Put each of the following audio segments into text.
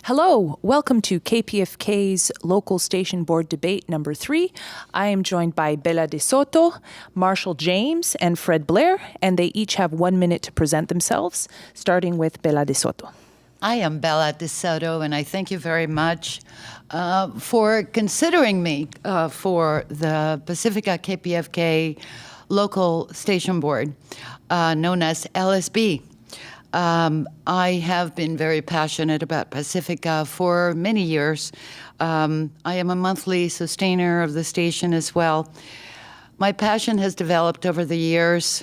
Hello, welcome to KPFK's Local Station Board Debate number 3. I am joined by Bella de Soto, Marshall James, and Fred Blair, and they each have 1 minute to present themselves, starting with Bella de Soto. I am Bella de Soto, and I thank you very much for considering me for the Pacifica KPFK Local Station Board, known as LSB. I have been very passionate about Pacifica for many years. I am a monthly sustainer of the station as well. My passion has developed over the years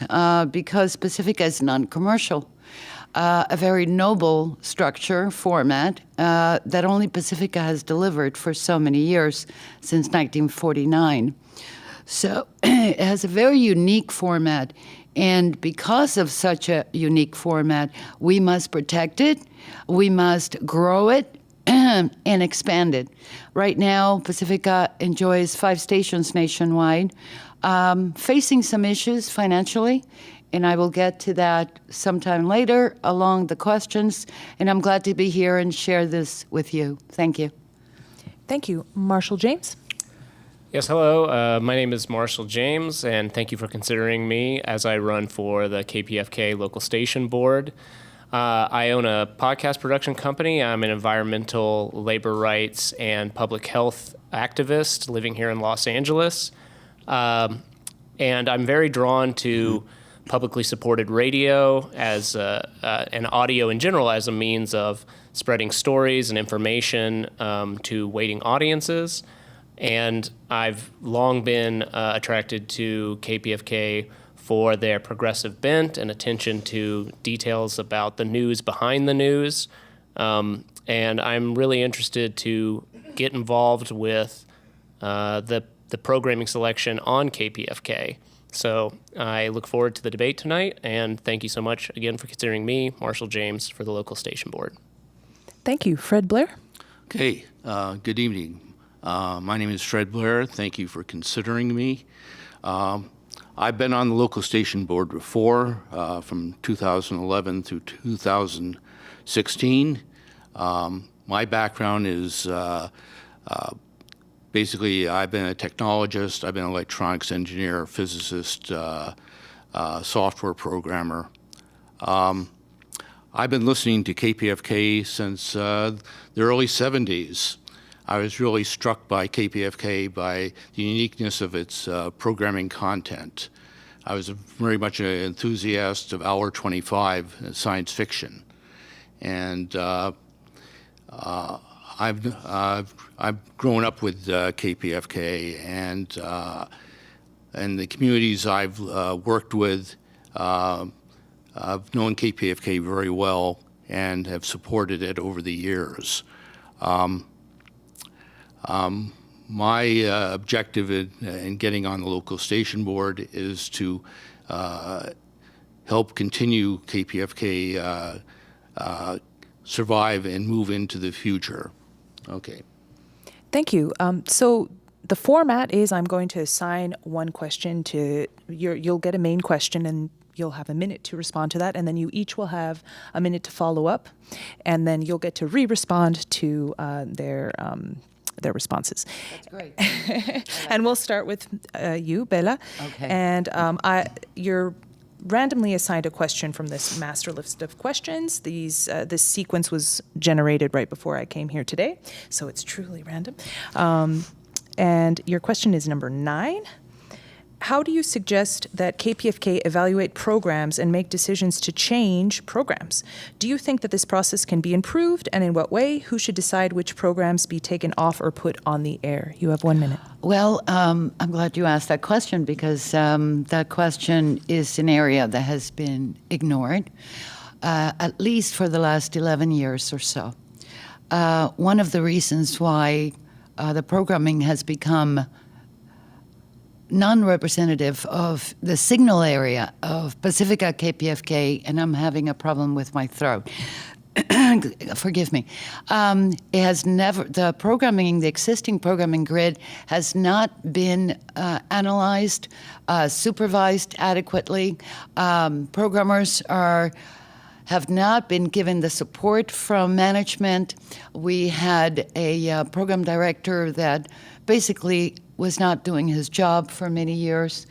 because Pacifica is non-commercial, a very noble structure, format, that only Pacifica has delivered for so many years, since 1949. So it has a very unique format. And because of such a unique format, we must protect it, we must grow it, and expand it. Right now, Pacifica enjoys 5 stations nationwide, facing some issues financially, and I will get to that sometime later along the questions, and I'm glad to be here and share this with you. Thank you. Thank you. Marshall James? Yes, hello. My name is Marshall James, and thank you for considering me as I run for the KPFK Local Station Board. I own a podcast production company. I'm an environmental, labor rights, and public health activist living here in Los Angeles. And I'm very drawn to publicly supported radio as and audio in general as a means of spreading stories and information to waiting audiences. And I've long been attracted to KPFK for their progressive bent and attention to details about the news behind the news. And I'm really interested to get involved with the programming selection on KPFK. So I look forward to the debate tonight, and thank you so much again for considering me, Marshall James, for the local station board. Thank you. Fred Blair? Okay, good evening. My name is Fred Blair. Thank you for considering me. I've been on the local station board before, from 2011 through 2016. My background is basically I've been a technologist, I've been an electronics engineer, physicist, software programmer. I've been listening to KPFK since the early 70s. I was really struck by KPFK by the uniqueness of its programming content. I was very much an enthusiast of Hour 25 science fiction, and I've grown up with KPFK, and the communities I've worked with. I've known KPFK very well and have supported it over the years. My objective in getting on the local station board is to help continue KPFK survive and move into the future. Okay. Thank you. So the format is I'm going to assign one question to you'll get a main question, and you'll have a minute to respond to that, and then you each will have a minute to follow up, and then you'll get to re-respond to their responses. That's great. And we'll start with you, Bella. Okay. And you're randomly assigned a question from this master list of questions. This sequence was generated right before I came here today, so it's truly random. And your question is number 9. How do you suggest that KPFK evaluate programs and make decisions to change programs? Do you think that this process can be improved, and in what way? Who should decide which programs be taken off or put on the air? You have 1 minute. Well, I'm glad you asked that question because that question is an area that has been ignored, at least for the last 11 years or so. One of the reasons why the programming has become non-representative of the signal area of Pacifica KPFK, and I'm having a problem with my throat. Forgive me. It has never, the existing programming grid has not been analyzed, supervised adequately. Programmers have not been given the support from management. We had a program director that basically was not doing his job for many years.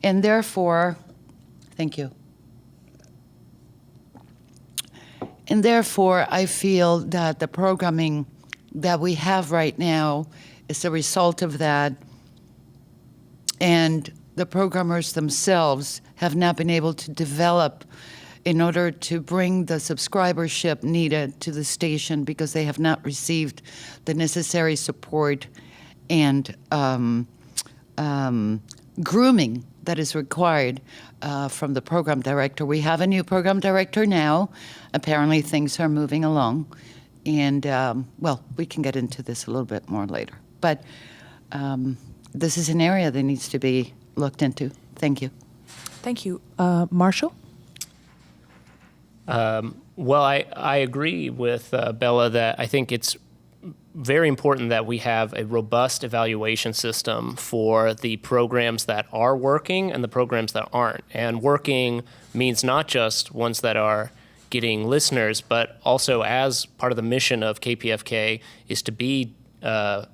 And therefore, thank you. And therefore, I feel that the programming that we have right now is a result of that. And the programmers themselves have not been able to develop in order to bring the subscribership needed to the station because they have not received the necessary support and grooming that is required from the program director. We have a new program director now. Apparently things are moving along. And, well, we can get into this a little bit more later. But this is an area that needs to be looked into. Thank you. Thank you. Marshall? Well, I agree with Bella that I think it's very important that we have a robust evaluation system for the programs that are working and the programs that aren't. And working means not just ones that are getting listeners, but also as part of the mission of KPFK is to be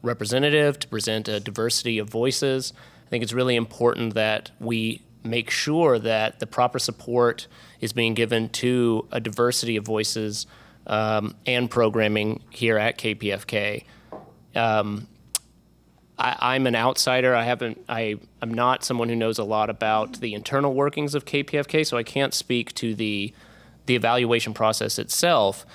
representative, to present a diversity of voices. I think it's really important that we make sure that the proper support is being given to a diversity of voices and programming here at KPFK. I'm an outsider. I'm not someone who knows a lot about the internal workings of KPFK, so I can't speak to the evaluation process itself.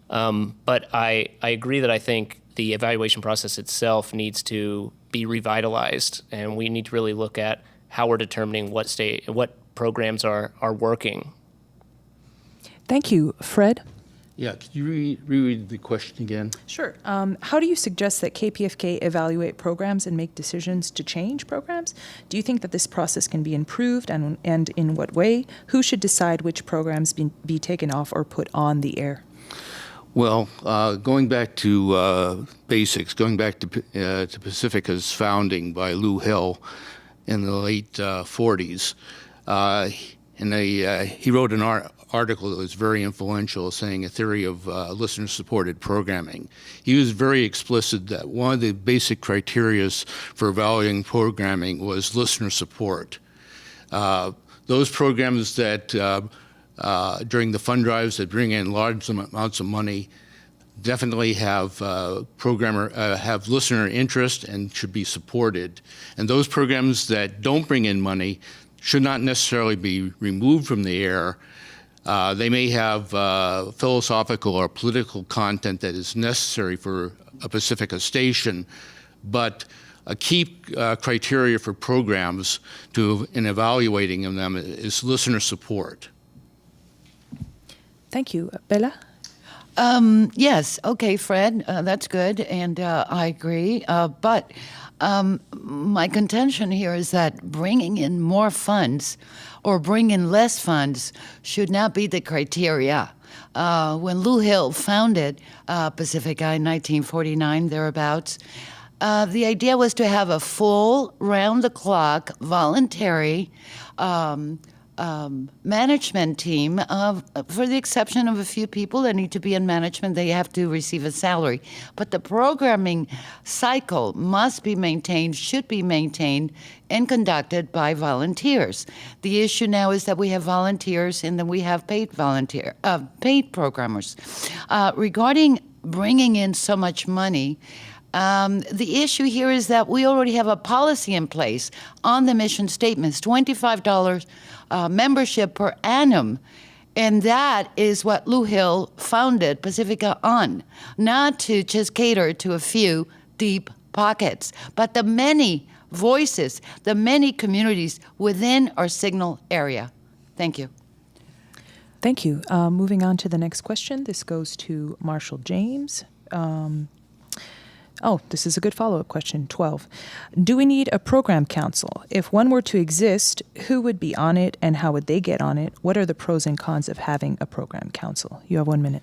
But I agree that I think the evaluation process itself needs to be revitalized, and we need to really look at how we're determining what programs are working. Thank you. Fred? Yeah, could you reread the question again? Sure. How do you suggest that KPFK evaluate programs and make decisions to change programs? Do you think that this process can be improved, and in what way? Who should decide which programs be taken off or put on the air? Well, going back to basics, going back to Pacifica's founding by Lou Hill in the late 40s, and he wrote an article that was very influential, saying a theory of listener-supported programming. He was very explicit that one of the basic criteria for evaluating programming was listener support. Those programs that during the fund drives that bring in large amounts of money definitely have have listener interest and should be supported. And those programs that don't bring in money should not necessarily be removed from the air. They may have philosophical or political content that is necessary for a Pacifica station, but a key criteria for programs in evaluating them is listener support. Thank you. Bella? Yes. Okay, Fred, that's good, and I agree. But my contention here is that bringing in more funds or bring in less funds should not be the criteria. When Lou Hill founded Pacifica in 1949, thereabouts, the idea was to have a full, round-the-clock, voluntary management team, for the exception of a few people that need to be in management, they have to receive a salary. But the programming cycle must be maintained, should be maintained, and conducted by volunteers. The issue now is that we have volunteers and then we have paid programmers. Regarding bringing in so much money, the issue here is that we already have a policy in place on the mission statements, $25 membership per annum. And that is what Lou Hill founded Pacifica on, not to just cater to a few deep pockets, but the many voices, the many communities within our signal area. Thank you. Thank you. Moving on to the next question. This goes to Marshall James. This is a good follow-up question. 12. Do we need a program council? If one were to exist, who would be on it and how would they get on it? What are the pros and cons of having a program council? You have 1 minute.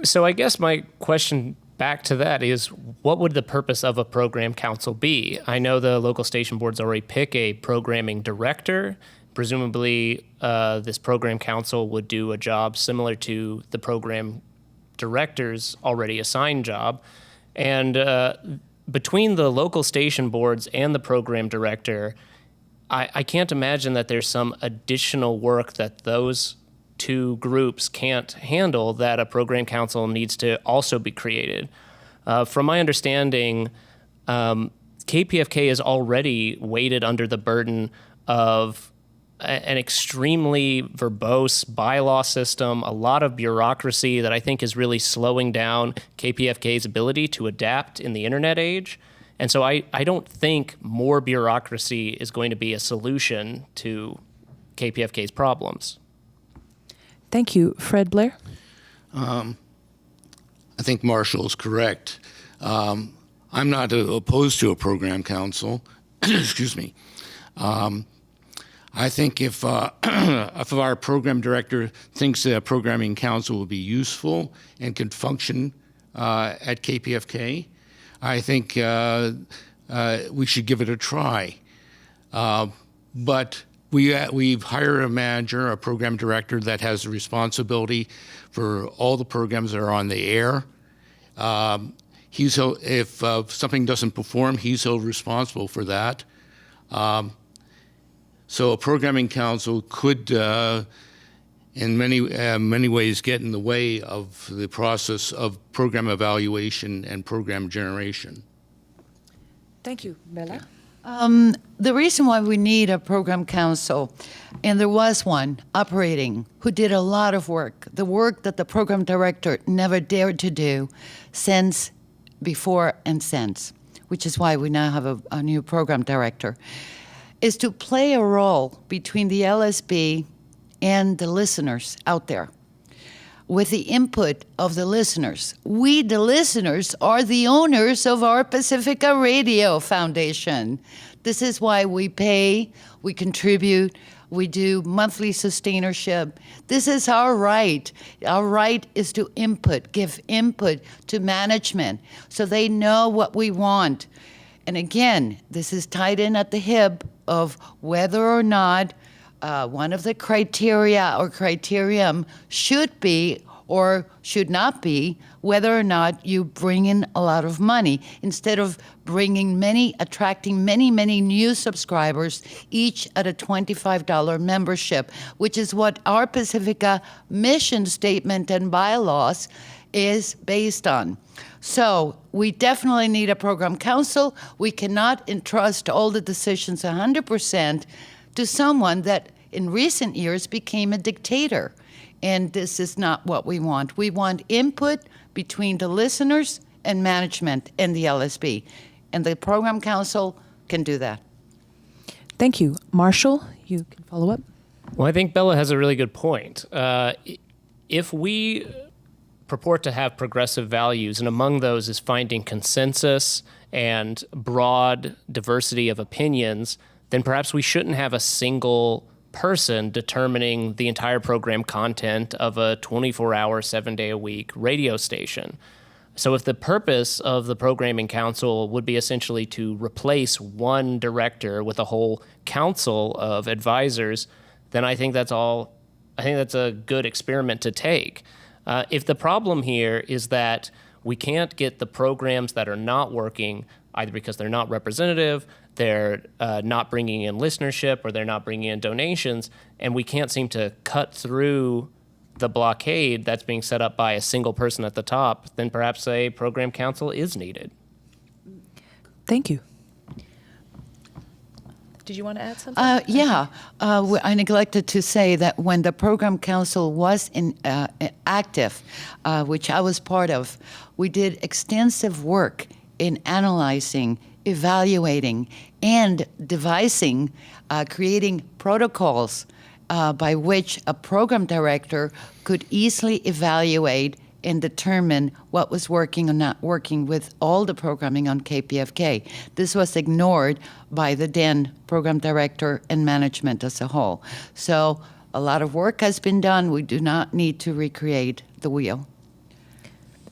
So I guess my question back to that is, what would the purpose of a program council be? I know the local station boards already pick a programming director, presumably this program council would do a job similar to the program director's already assigned job. And between the local station boards and the program director, I can't imagine that there's some additional work that those two groups can't handle that a program council needs to also be created. From my understanding, KPFK is already weighted under the burden of an extremely verbose bylaw system, a lot of bureaucracy that I think is really slowing down KPFK's ability to adapt in the internet age. And so I don't think more bureaucracy is going to be a solution to KPFK's problems. Thank you. Fred, Blair? I think Marshall is correct. I'm not opposed to a program council. Excuse me. I think if our program director thinks that a programming council will be useful and can function at KPFK, I think we should give it a try. But we've hired a manager, a program director that has the responsibility for all the programs that are on the air. If something doesn't perform, he's held responsible for that. So a programming council could, in many ways, get in the way of the process of program evaluation and program generation. Thank you. Bella? The reason why we need a program council, and there was one operating who did a lot of work, the work that the program director never dared to do since before and since, which is why we now have a new program director, is to play a role between the LSB and the listeners out there with the input of the listeners. We, the listeners, are the owners of our Pacifica Radio Foundation. This is why we pay, we contribute, we do monthly sustainership. This is our right. Our right is to give input to management so they know what we want. And again, this is tied in at the hip of whether or not one of the criteria or criterion should be or should not be whether or not you bring in a lot of money instead of attracting many new subscribers, each at a $25 membership, which is what our Pacifica mission statement and bylaws is based on. So we definitely need a program council. We cannot entrust all the decisions 100% to someone that in recent years became a dictator. And this is not what we want. We want input between the listeners and management and the LSB. And the program council can do that. Thank you. Marshall, you can follow up. Well, I think Bella has a really good point. If we purport to have progressive values, and among those is finding consensus and broad diversity of opinions, then perhaps we shouldn't have a single person determining the entire program content of a 24-hour, 7-day-a-week radio station. So if the purpose of the programming council would be essentially to replace one director with a whole council of advisors, then I think that's a good experiment to take. If the problem here is that we can't get the programs that are not working, either because they're not representative, they're not bringing in listenership, or they're not bringing in donations, and we can't seem to cut through the blockade that's being set up by a single person at the top, then perhaps a program council is needed. Thank you. Did you want to add something? I neglected to say that when the program council was active, which I was part of, we did extensive work in analyzing, evaluating, and devising, creating protocols by which a program director could easily evaluate and determine what was working or not working with all the programming on KPFK. This was ignored by the then program director and management as a whole. So a lot of work has been done. We do not need to recreate the wheel.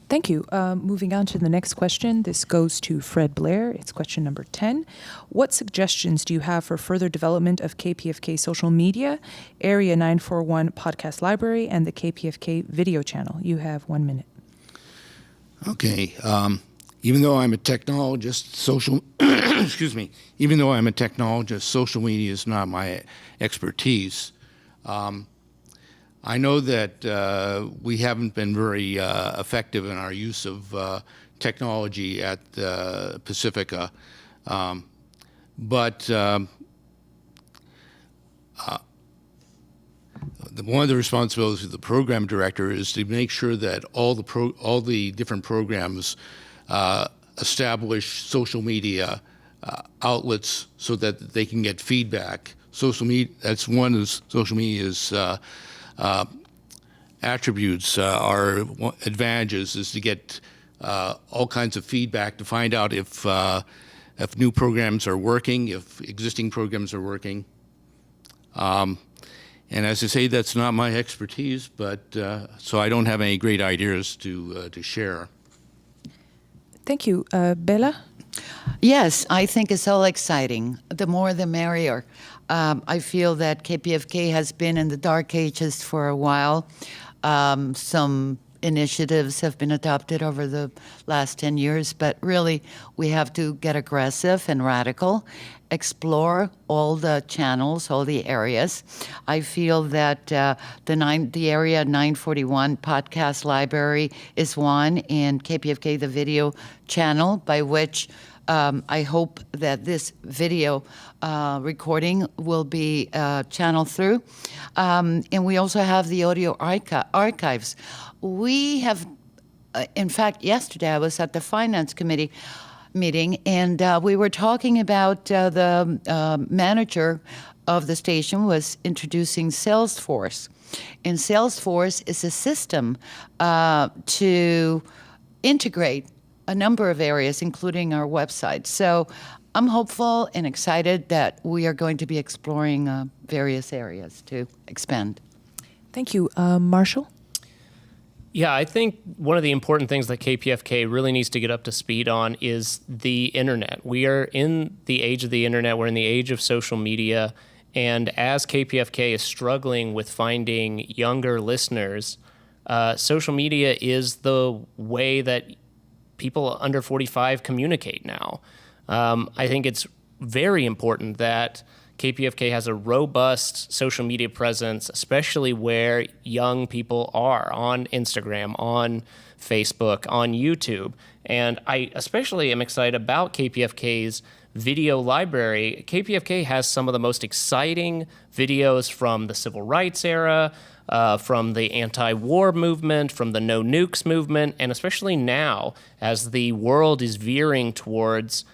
Thank you. Moving on to the next question. This goes to Fred Blair. It's question number 10. What suggestions do you have for further development of KPFK social media, Area 941 podcast library, and the KPFK video channel? You have 1 minute. Okay. Even though I'm a technologist, excuse me. Even though I'm a technologist, social media is not my expertise. I know that we haven't been very effective in our use of technology at Pacifica, but one of the responsibilities of the program director is to make sure that all the different programs establish social media outlets so that they can get feedback. Social media, that's one of social media's attributes, our advantages is to get all kinds of feedback to find out if new programs are working, if existing programs are working. And as I say, that's not my expertise, but so I don't have any great ideas to share. Thank you. Bella? Yes, I think it's all exciting. The more the merrier. I feel that KPFK has been in the dark ages for a while. Some initiatives have been adopted over the last 10 years, but really we have to get aggressive and radical, explore all the channels, all the areas. I feel that the Area 941 podcast library is one, and KPFK, the video channel, by which I hope that this video recording will be channeled through. And we also have the audio archives. We have, in fact, yesterday I was at the Finance Committee meeting, and we were talking about the manager of the station was introducing Salesforce. And Salesforce is a system to integrate a number of areas, including our website. So I'm hopeful and excited that we are going to be exploring various areas to expand. Thank you. Marshall? Yeah, I think one of the important things that KPFK really needs to get up to speed on is the internet. We are in the age of the internet. We're in the age of social media. And as KPFK is struggling with finding younger listeners, social media is the way that people under 45 communicate now. I think it's very important that KPFK has a robust social media presence, especially where young people are, on Instagram, on Facebook, on YouTube. And I especially am excited about KPFK's video library. KPFK has some of the most exciting videos from the civil rights era, from the anti-war movement, from the no nukes movement, and especially now as the world is veering towards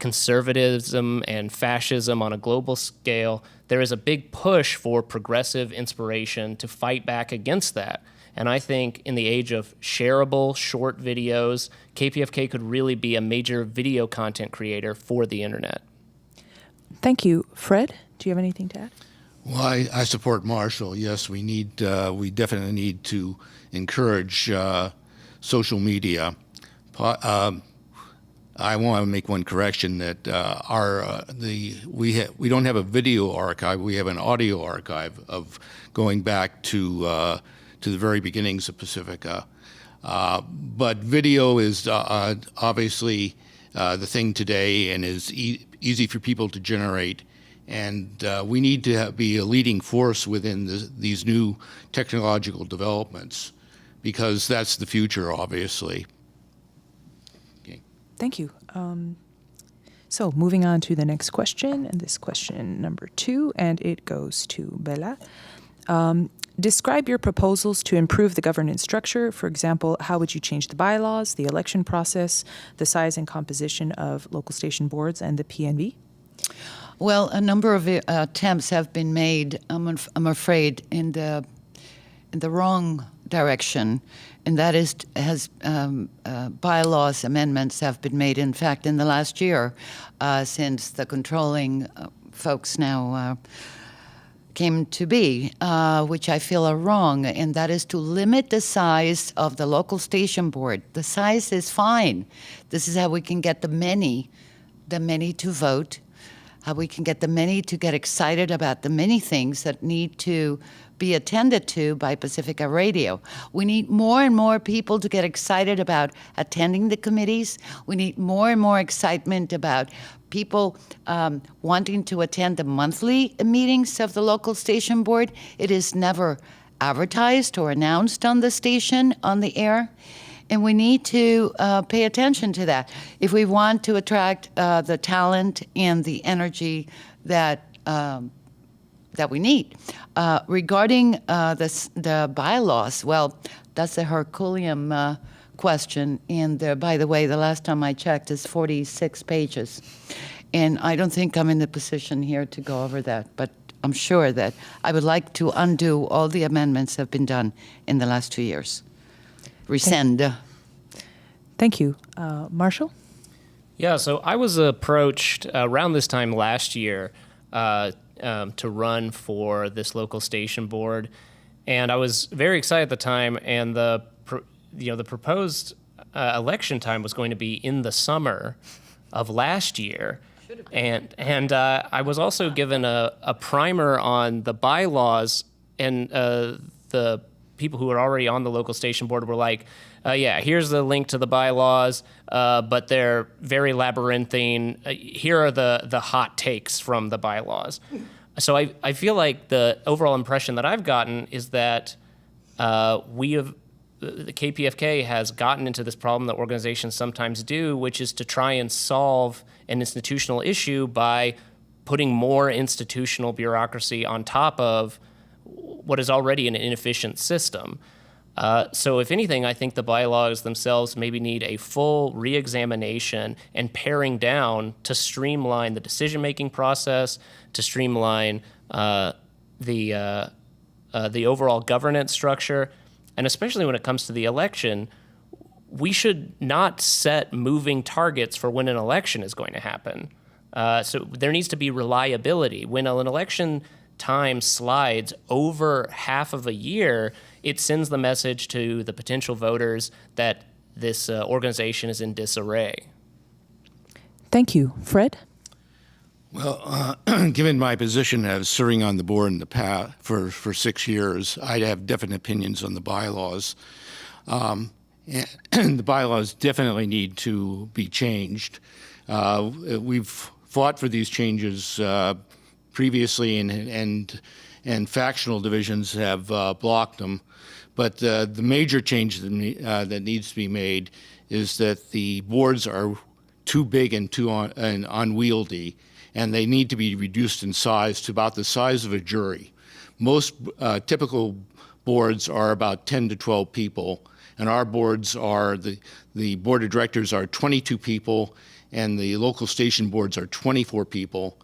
conservatism and fascism on a global scale, there is a big push for progressive inspiration to fight back against that. And I think in the age of shareable short videos, KPFK could really be a major video content creator for the internet. Thank you. Fred, do you have anything to add? Well, I support Marshall. Yes, we definitely need to encourage social media. I want to make one correction that we don't have a video archive. We have an audio archive of going back to the very beginnings of Pacifica. But video is obviously the thing today and is easy for people to generate. And we need to be a leading force within these new technological developments because that's the future, obviously. Thank you. So moving on to the next question, and this question number 2, and it goes to Bella. Describe your proposals to improve the governance structure. For example, how would you change the bylaws, the election process, the size and composition of local station boards, and the PNB? Well, a number of attempts have been made, I'm afraid, in the wrong direction, and that is bylaws amendments have been made, in fact, in the last year, since the controlling folks now came to be, which I feel are wrong, and that is to limit the size of the local station board. The size is fine. This is how we can get the many to vote, how we can get the many to get excited about the many things that need to be attended to by Pacifica Radio. We need more and more people to get excited about attending the committees. We need more and more excitement about people wanting to attend the monthly meetings of the local station board. It is never advertised or announced on the station, on the air. And we need to pay attention to that if we want to attract the talent and the energy that we need. Regarding the bylaws, well, that's a Herculean question. And by the way, the last time I checked, it's 46 pages. And I don't think I'm in the position here to go over that, but I'm sure that I would like to undo all the amendments that have been done in the last 2 years. Rescind. Thank you. Marshall? Yeah, so I was approached around this time last year to run for this local station board, and I was very excited at the time. And the proposed election time was going to be in the summer of last year, and I was also given a primer on the bylaws, and the people who were already on the local station board were like, yeah, here's the link to the bylaws, but they're very labyrinthine. Here are the hot takes from the bylaws. So I feel like the overall impression that I've gotten is that the KPFK has gotten into this problem that organizations sometimes do, which is to try and solve an institutional issue by putting more institutional bureaucracy on top of what is already an inefficient system. So if anything, I think the bylaws themselves maybe need a full reexamination and paring down to streamline the decision-making process, to streamline the overall governance structure. And especially when it comes to the election, we should not set moving targets for when an election is going to happen. So there needs to be reliability. When an election time slides over half of a year, it sends the message to the potential voters that this organization is in disarray. Thank you. Fred? Well, given my position as serving on the board in the past for 6 years, I have definite opinions on the bylaws. And the bylaws definitely need to be changed. We've fought for these changes previously, and factional divisions have blocked them. But the major change that needs to be made is that the boards are too big and too unwieldy, and they need to be reduced in size to about the size of a jury. Most typical boards are about 10 to 12 people, and our boards are, the board of directors are 22 people, and the local station boards are 24 people.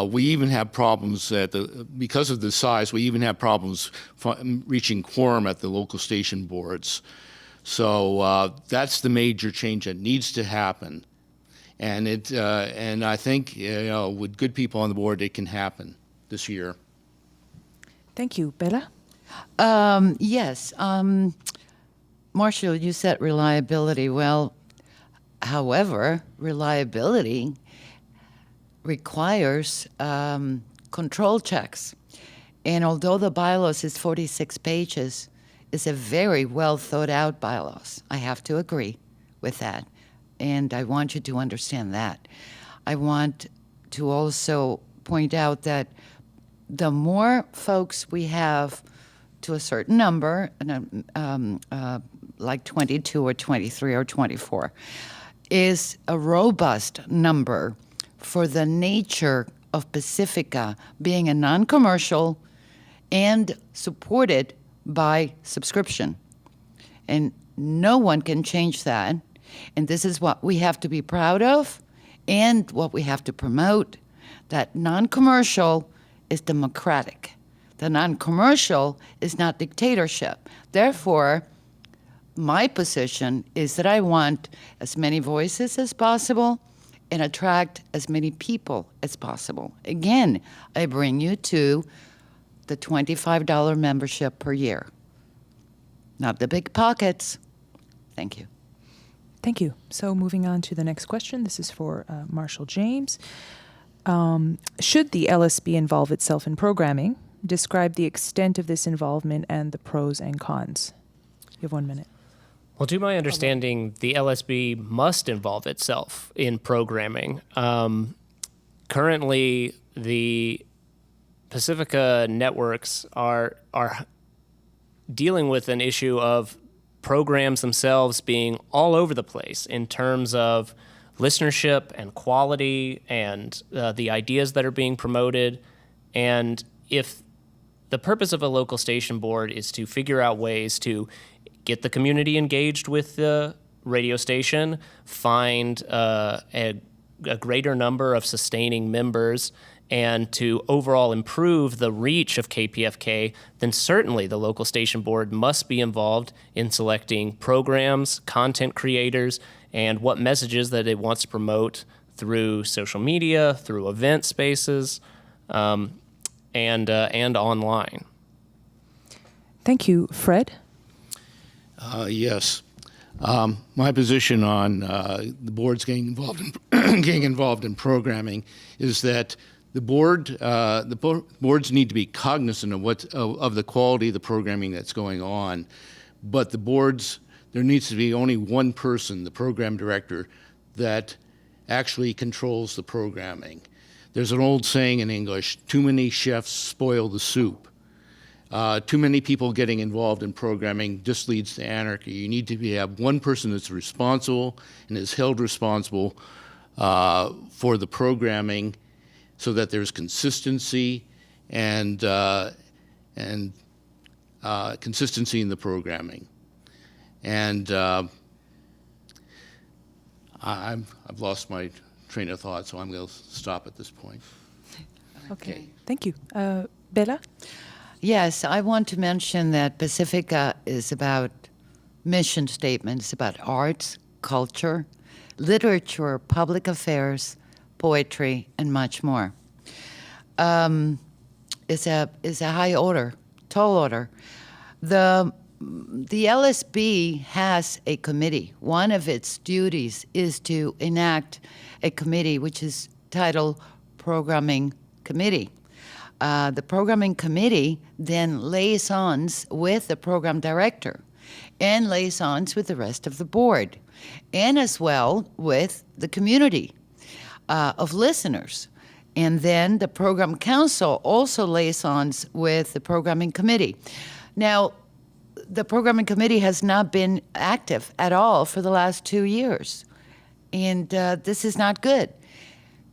We even have problems because of the size, we even have problems reaching quorum at the local station boards. So that's the major change that needs to happen. And and I think with good people on the board, it can happen this year. Thank you. Bella? Yes. Marshall, you said reliability. Well, however, reliability requires control checks. And although the bylaws is 46 pages, it's a very well thought out bylaws. I have to agree with that. And I want you to understand that. I want to also point out that the more folks we have to a certain number, like 22 or 23 or 24, is a robust number for the nature of Pacifica being a non-commercial and supported by subscription. And no one can change that. And this is what we have to be proud of and what we have to promote, that non-commercial is democratic. The non-commercial is not dictatorship. Therefore, my position is that I want as many voices as possible and attract as many people as possible. Again, I bring you to the $25 membership per year. Not the big pockets. Thank you. Thank you. So moving on to the next question. This is for Marshall James. Should the LSB involve itself in programming? Describe the extent of this involvement and the pros and cons. You have 1 minute. Well, to my understanding, the LSB must involve itself in programming. Currently, the Pacifica networks are dealing with an issue of programs themselves being all over the place in terms of listenership and quality and the ideas that are being promoted. And if the purpose of a local station board is to figure out ways to get the community engaged with the radio station, find a greater number of sustaining members, and to overall improve the reach of KPFK, then certainly the local station board must be involved in selecting programs, content creators, and what messages that it wants to promote through social media, through event spaces, and online. Thank you. Fred? Yes. My position on the boards getting involved in programming is that the boards need to be cognizant of the quality of the programming that's going on, but the boards, there needs to be only one person, the program director, that actually controls the programming. There's an old saying in English: too many chefs spoil the soup. Too many people getting involved in programming just leads to anarchy. You need to have one person that's responsible and is held responsible for the programming, so that there's consistency and consistency in the programming. And I've lost my train of thought, so I'm going to stop at this point. Okay. Thank you. Bella? Yes, I want to mention that Pacifica is about mission statements about arts, culture, literature, public affairs, poetry, and much more. It's a high order, tall order. The LSB has a committee. One of its duties is to enact a committee which is titled Programming Committee. The Programming Committee then liaisons with the program director and liaisons with the rest of the board, and as well with the community of listeners. And then the Program Council also liaisons with the Programming Committee. Now, the Programming Committee has not been active at all for the last 2 years, and this is not good.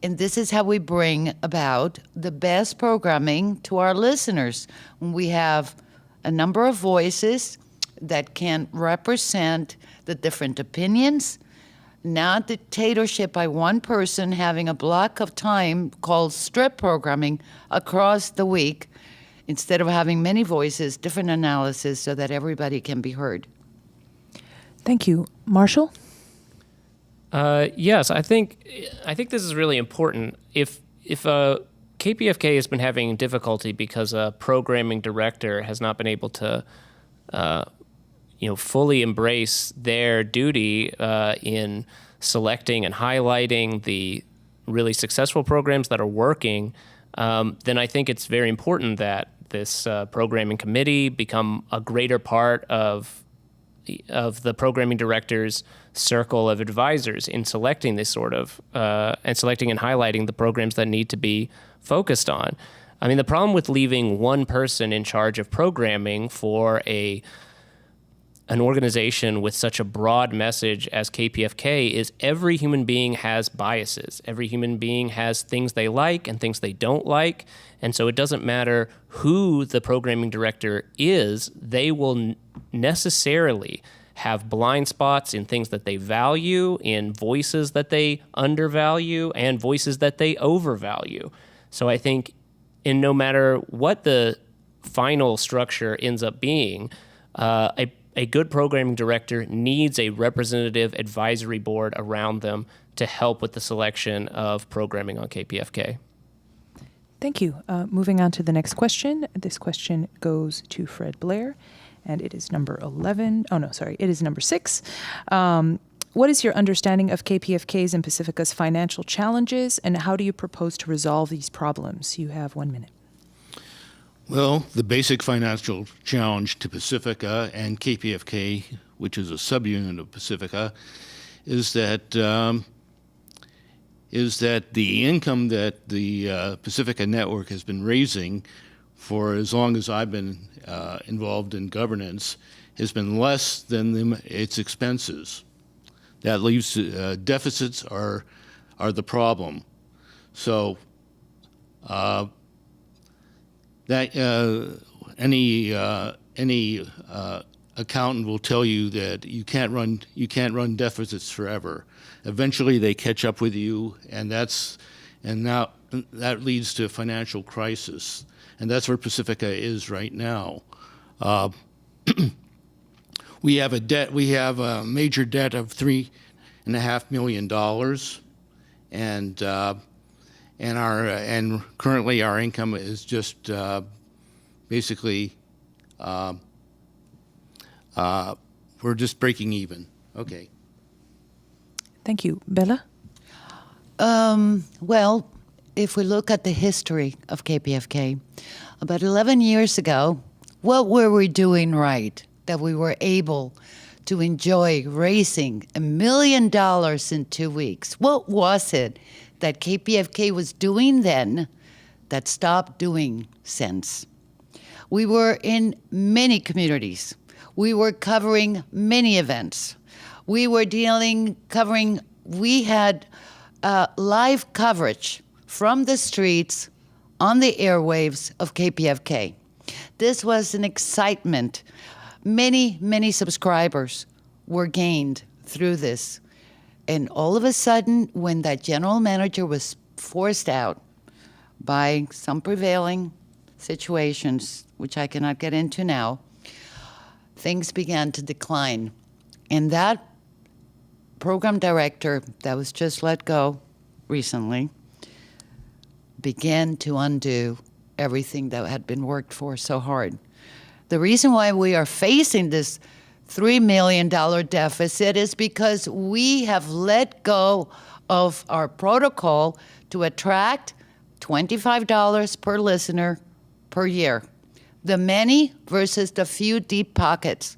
And this is how we bring about the best programming to our listeners. We have a number of voices that can represent the different opinions, not dictatorship by one person having a block of time called strip programming across the week, instead of having many voices, different analysis, so that everybody can be heard. Thank you. Marshall? Yes, I think this is really important. If KPFK has been having difficulty because a programming director has not been able to, fully embrace their duty in selecting and highlighting the really successful programs that are working, then I think it's very important that this programming committee become a greater part of the programming director's circle of advisors in selecting this sort of, and selecting and highlighting the programs that need to be focused on. I mean, the problem with leaving one person in charge of programming for an organization with such a broad message as KPFK is every human being has biases. Every human being has things they like and things they don't like. And so it doesn't matter who the programming director is, they will necessarily have blind spots in things that they value, in voices that they undervalue, and voices that they overvalue. So I think no matter what the final structure ends up being, a good programming director needs a representative advisory board around them to help with the selection of programming on KPFK. Thank you. Moving on to the next question. This question goes to Fred Blair, and it is number 11. Oh, no, sorry. It is number 6. What is your understanding of KPFK's and Pacifica's financial challenges, and how do you propose to resolve these problems? You have 1 minute. Well, the basic financial challenge to Pacifica and KPFK, which is a subunit of Pacifica, is that the income that the Pacifica network has been raising for as long as I've been involved in governance has been less than its expenses. That leaves deficits are the problem. So that any accountant will tell you that you can't run deficits forever. Eventually, they catch up with you, and now that leads to a financial crisis, and that's where Pacifica is right now. We have a major debt of $3.5 million, and currently our income is just basically we're just breaking even. Okay. Thank you. Bella? Well, if we look at the history of KPFK, about 11 years ago, what were we doing right that we were able to enjoy raising $1 million in 2 weeks? What was it that KPFK was doing then that stopped doing since? We were in many communities. We were covering many events. We had live coverage from the streets on the airwaves of KPFK. This was an excitement. Many subscribers were gained through this. And all of a sudden, when that general manager was forced out by some prevailing situations, which I cannot get into now, things began to decline. And that program director that was just let go recently began to undo everything that had been worked for so hard. The reason why we are facing this $3 million deficit is because we have let go of our protocol to attract $25 per listener per year. The many versus the few deep pockets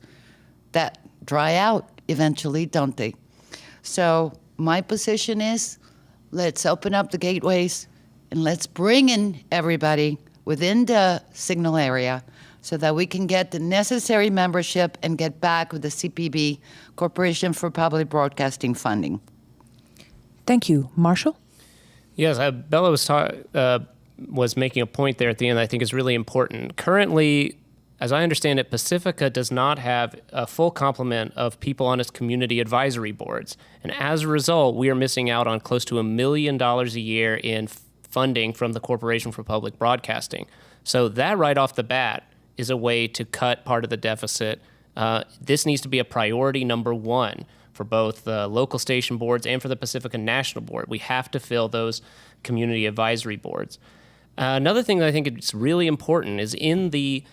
that dry out eventually, don't they? So my position is, let's open up the gateways and let's bring in everybody within the signal area so that we can get the necessary membership and get back with the CPB, Corporation for Public Broadcasting funding. Thank you. Marshall? Yes, Bella was making a point there at the end that I think is really important. Currently, as I understand it, Pacifica does not have a full complement of people on its community advisory boards. And as a result, we are missing out on close to $1 million a year in funding from the Corporation for Public Broadcasting. So that right off the bat is a way to cut part of the deficit. This needs to be a priority number one for both the local station boards and for the Pacifica National Board. We have to fill those community advisory boards. Another thing that I think is really important is in the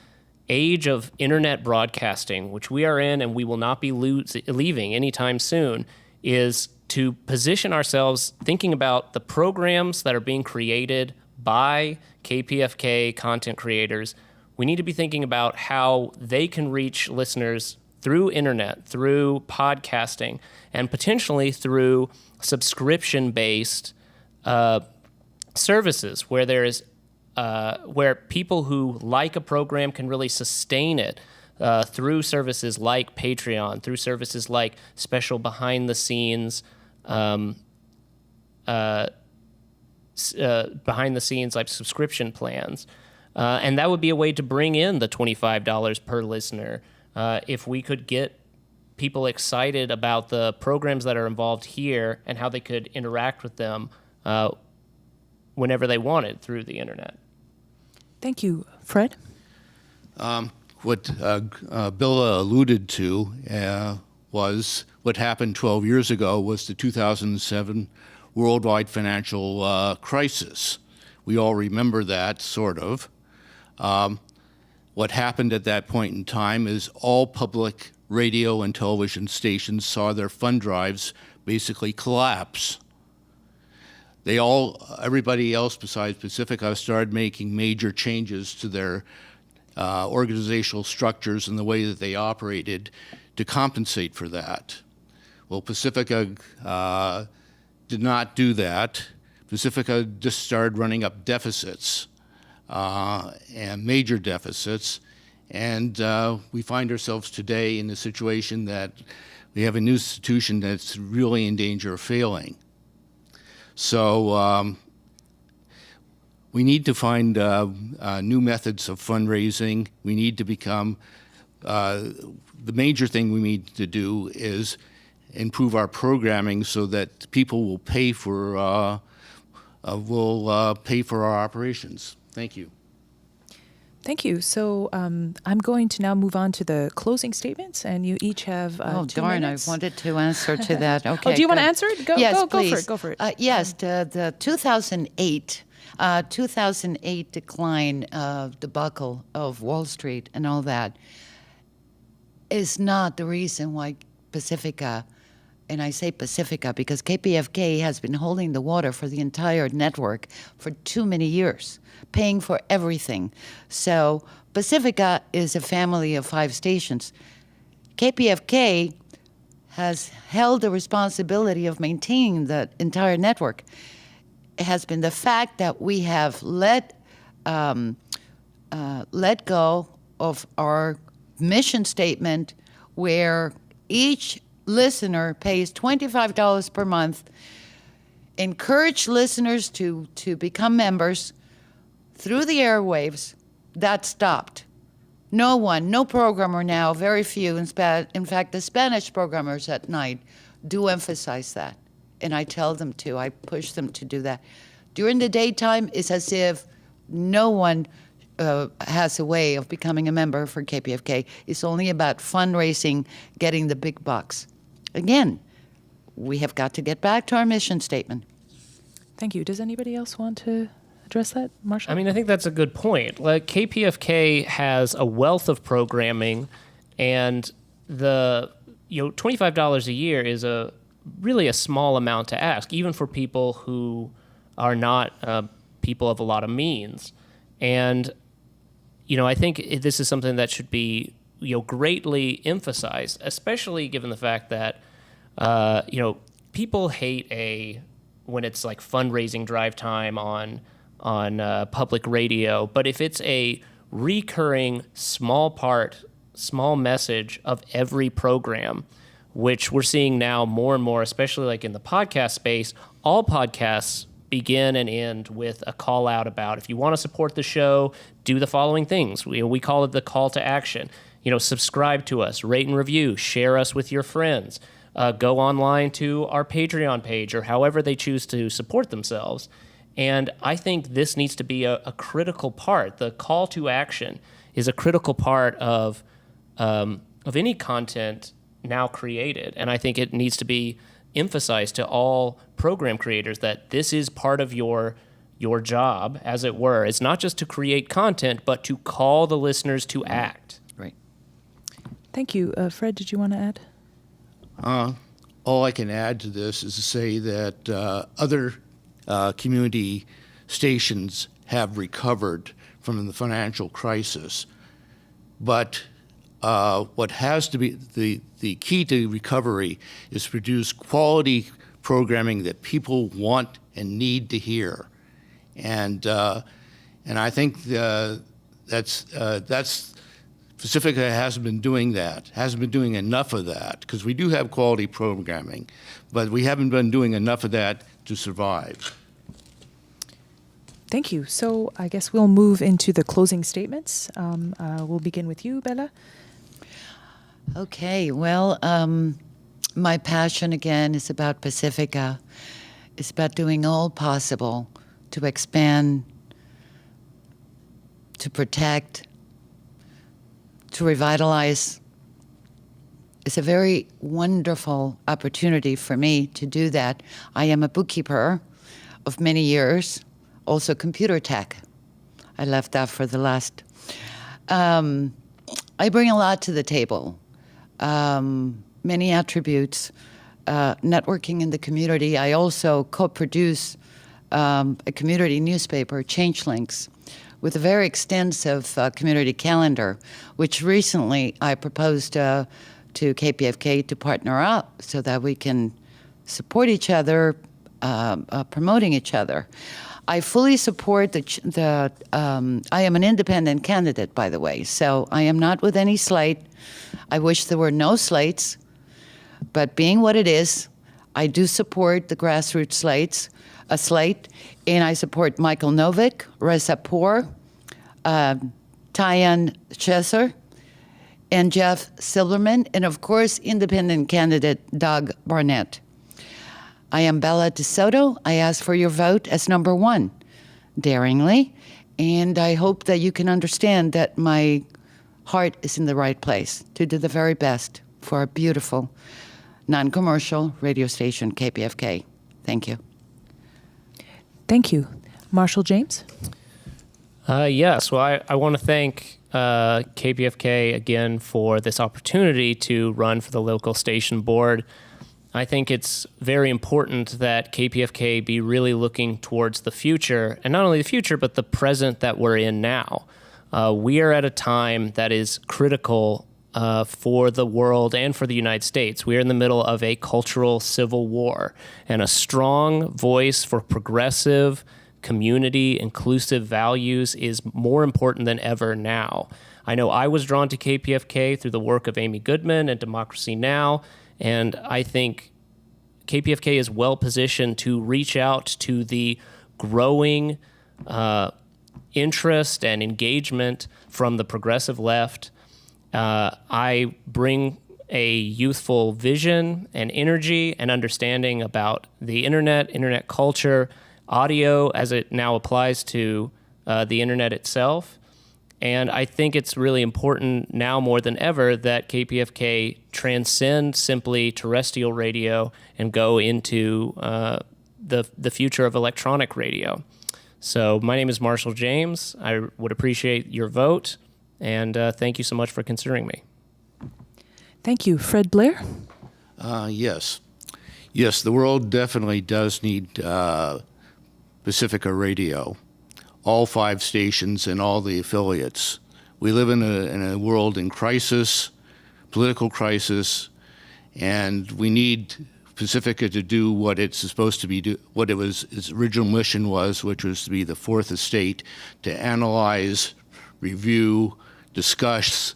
age of internet broadcasting, which we are in and we will not be leaving anytime soon, is to position ourselves thinking about the programs that are being created by KPFK content creators. We need to be thinking about how they can reach listeners through internet, through podcasting, and potentially through subscription-based services where there is where people who like a program can really sustain it through services like Patreon, through services like special behind-the-scenes like subscription plans. And that would be a way to bring in the $25 per listener. If we could get people excited about the programs that are involved here and how they could interact with them whenever they wanted through the internet. Thank you. Fred? What Billa alluded to was what happened 12 years ago was the 2007 worldwide financial crisis, We all remember that, sort of. What happened at that point in time is all public radio and television stations saw their fund drives basically collapse. Everybody else besides Pacifica started making major changes to their organizational structures and the way that they operated to compensate for that. Well, Pacifica did not do that. Pacifica just started running up deficits, and major deficits, and we find ourselves today in a situation that we have an institution that's really in danger of failing. So we need to find new methods of fundraising. We need to become, the major thing we need to do is improve our programming so that people will pay for our operations. Thank you. Thank you. So I'm going to now move on to the closing statements, and you each have 2 darn, minutes. I wanted to answer to that. Okay. Oh, do you want to good. answer it? Yes, go please. for it. Go for it. Yes, the 2008 decline of debacle of Wall Street and all that is not the reason why Pacifica, and I say Pacifica because KPFK has been holding the water for the entire network for too many years, paying for everything. So Pacifica is a family of 5 stations. KPFK has held the responsibility of maintaining the entire network. It has been the fact that we have let go of our mission statement where each listener pays $25 per month, encourage listeners to become members through the airwaves. That stopped. No programmer now, very few, in fact, the Spanish programmers at night do emphasize that. And I tell them to, I push them to do that. During the daytime, it's as if no one has a way of becoming a member for KPFK. It's only about fundraising, getting the big bucks. Again, we have got to get back to our mission statement. Thank you. Does anybody else want to address that, Marshall? I mean, I think that's a good point. Like, KPFK has a wealth of programming, and the $25 a year is really a small amount to ask, even for people who are not people of a lot of means. And I think this is something that should be greatly emphasized, especially given the fact that people hate when it's like fundraising drive time on public radio. But if it's a recurring small message of every program, which we're seeing now more and more, especially like in the podcast space, all podcasts begin and end with a call out about, if you want to support the show, do the following things. We call it the call to action. Subscribe to us, rate and review, share us with your friends, go online to our Patreon page or however they choose to support themselves. And I think this needs to be a critical part. The call to action is a critical part of any content now created. And I think it needs to be emphasized to all program creators that this is part of your job, as it were. It's not just to create content, but to call the listeners to act. Right. Thank you. Fred, did you want to add? All I can add to this is to say that other community stations have recovered from the financial crisis. But what has to be the key to recovery is to produce quality programming that people want and need to hear. And I think that's Pacifica hasn't been doing that, hasn't been doing enough of that, because we do have quality programming, but we haven't been doing enough of that to survive. Thank you. So I guess we'll move into the closing statements. We'll begin with you, Bella. Okay, well, my passion again is about Pacifica. It's about doing all possible to expand, to protect, to revitalize. It's a very wonderful opportunity for me to do that. I am a bookkeeper of many years, also computer tech. I left that for the last. I bring a lot to the table, many attributes, networking in the community. I also co-produce a community newspaper, Changelinks, with a very extensive community calendar, which recently I proposed to KPFK to partner up so that we can support each other, promoting each other. I fully support I am an independent candidate, by the way, so I am not with any slate. I wish there were no slates, but being what it is, I do support the grassroots slate, and I support Michael Novick, Reza Poor, Tyann Chesser, and Jeff Silverman, and of course, independent candidate Doug Barnett. I am Bella DeSoto. I ask for your vote as number 1, daringly, and I hope that you can understand that my heart is in the right place to do the very best for a beautiful, non-commercial radio station, KPFK. Thank you. Thank you. Marshall James? Yes, well, I want to thank KPFK again for this opportunity to run for the local station board. I think it's very important that KPFK be really looking towards the future, and not only the future, but the present that we're in now. We are at a time that is critical for the world and for the United States. We are in the middle of a cultural civil war, and a strong voice for progressive, community, inclusive values is more important than ever now. I know I was drawn to KPFK through the work of Amy Goodman and Democracy Now!, and I think KPFK is well positioned to reach out to the growing interest and engagement from the progressive left. I bring a youthful vision and energy and understanding about the internet culture, audio as it now applies to the internet itself. And I think it's really important now more than ever that KPFK transcend simply terrestrial radio and go into the future of electronic radio. So my name is Marshall James. I would appreciate your vote, and thank you so much for considering me. Thank you. Fred Blair? Yes. Yes, the world definitely does need Pacifica Radio. All 5 stations and all the affiliates. We live in a world in crisis, political crisis, and we need Pacifica to do what it's supposed to be, what its original mission was, which was to be the 4th estate, to analyze, review, discuss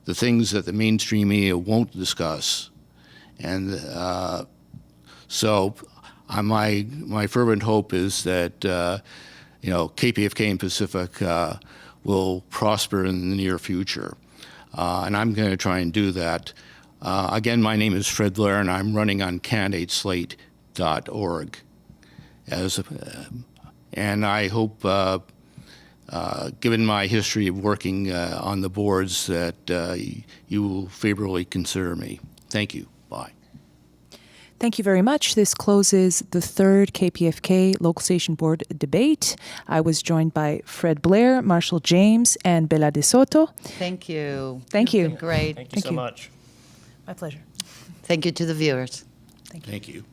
the things that the mainstream media won't discuss. And so my fervent hope is that KPFK and Pacifica will prosper in the near future. And I'm going to try and do that. Again, my name is Fred Blair, and I'm running on candidateslate.org. And I hope, given my history of working on the boards, that you will favorably consider me. Thank you. Bye. Thank you very much. This closes the 3rd KPFK Local Station Board debate. I was joined by Fred Blair, Marshall James, and Bella DeSoto. Thank you. Thank you. You've been great. Thank you so much. My pleasure. Thank you to the viewers. Thank you.